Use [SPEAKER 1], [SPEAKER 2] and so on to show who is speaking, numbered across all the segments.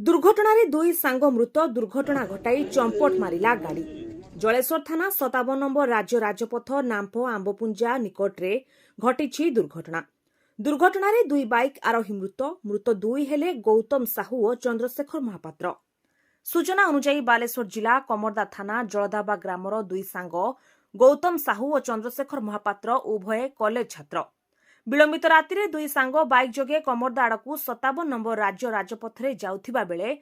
[SPEAKER 1] दुर्घटना दुई सांग मृत दुर्घटना घटाई चंपट मारिला गाड़ी। जलेश्वर थाना 57 नंबर राज्य राजपथ नाम्फो आंबपुंजा निकटरे घटी दुर्घटना। दुर्घटना दुई बाइक आरोही मृत दुई हेले गौतम साहू और चंद्रशेखर महापात्र। सूचना अनुसार बालेश्वर जिला कमरदा थाना जलदाबा ग्रामर दुई सांग गौतम साहू और चंद्रशेखर महापात्र उभय कॉलेज छात्र। विलंबित राति दुई सांग बाइक जोगे कमरदा आड़कू 57 नंबर राज्य राजपथरे जाउथिबा बेले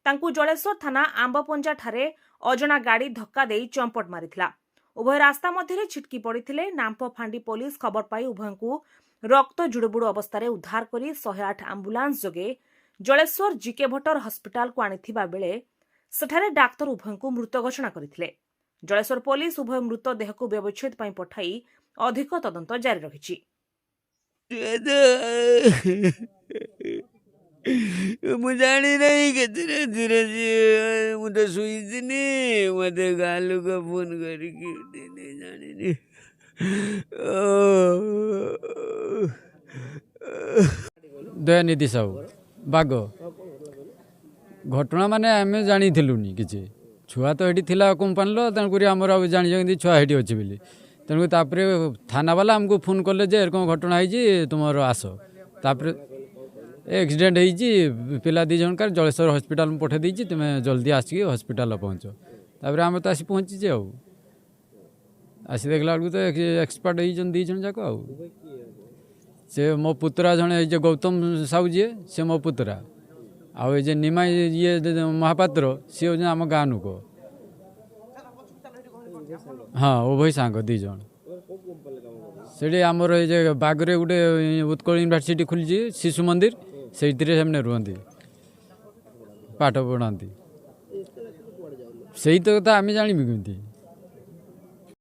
[SPEAKER 1] तांकू जलेश्वर थाना आंबपंजा ठारे अजणा गाड़ी धक्का देई चंपट मारिथिला। उभय रास्ता मध्यरे छिटकी पड़िथिले। नाम्फो फांडी पुलिस खबर पाई उभयंकू रक्त जुड़बुड़ अवस्था उद्धार करी 108 आंबुलांस जोगे जलेश्वर जीके भट्टर हस्पिटाल को आनिथिबा बेले सेठारे डाक्तर उभयंकू मृत घोषणा करथिले। जलेश्वर पुलिस उभय मृत देहकू व्यवच्छेद पई पठाई अधिक तदंत जारी रखिछि।
[SPEAKER 2] ମୁଁ ଜାଣି ନାହିଁ କେତେ ଧୀରେ ମୁଁ ତ ଶୋଇଥିନି ମୋତେ ଗାଁ ଲୋକ ଫୋନ୍ କରିକି ଉଠେଇନି ଜାଣିନି।
[SPEAKER 3] ଦୟାନିଧି ସାହୁ ବାଗ ଘଟଣା ମାନେ ଆମେ ଜାଣିଥିଲୁନି କିଛି। ଛୁଆ ତ ଏଠି ଥିଲା କମ୍ପାନୀର, ତେଣୁକରି ଆମର ଆଉ ଜାଣିଛନ୍ତି ଛୁଆ ଏଠି ଅଛି ବୋଲି। ତେଣୁ ତାପରେ ଥାନାବାଲା ଆମକୁ ଫୋନ୍ କଲେ ଯେ ଏରକମ ଘଟଣା ହେଇଛି ତୁମର ଆସ। ତାପରେ एक्सीडेंट ହେଇଛି ପିଲା ଦୁଇ ଜଣକାର ଜଳେଶ୍ୱର ହସ୍ପିଟାଲ ମୁଁ ପଠାଇ ଦେଇଛି, ତୁମେ ଜଲ୍ଦି ଆସିକି ହସ୍ପିଟାଲ ପହଞ୍ଚ। ତାପରେ ଆମେ ତ ଆସି ପହଞ୍ଚିଛେ ଆଉ ଆସି ଦେଖିଲା ବେଳକୁ ତ ଏକ୍ସପାର୍ଟ ହେଇଛନ୍ତି ଦୁଇ ଜଣ ଯାକ। ଆଉ ସେ ମୋ ପୁତୁରା ଜଣେ ଏଇ ଯେ ଗୌତମ ସାହୁ ଯିଏ ସେ ମୋ ପୁତୁରା, ଆଉ ଏ ଯେ ନିମାଇ ଇଏ ମହାପାତ୍ର ସିଏ ହେଉଛନ୍ତି ଆମ ଗାଁ ଲୋକ। ହଁ ଉଭୟ ସାଙ୍ଗ ଦୁଇ ଜଣ ସେଠି ଆମର ଏଇ ଯେ ବାଗରେ ଗୋଟେ ଉତ୍କଳ ୟୁନିଭର୍ସିଟି ଖୋଲିଛି ଶିଶୁ ମନ୍ଦିର, ସେଇଥିରେ ସେମାନେ ରୁହନ୍ତି, ପାଠ ପଢ଼ାନ୍ତି। ସେଇ ତ କଥା ଆମେ ଜାଣିବୁ କେମିତି।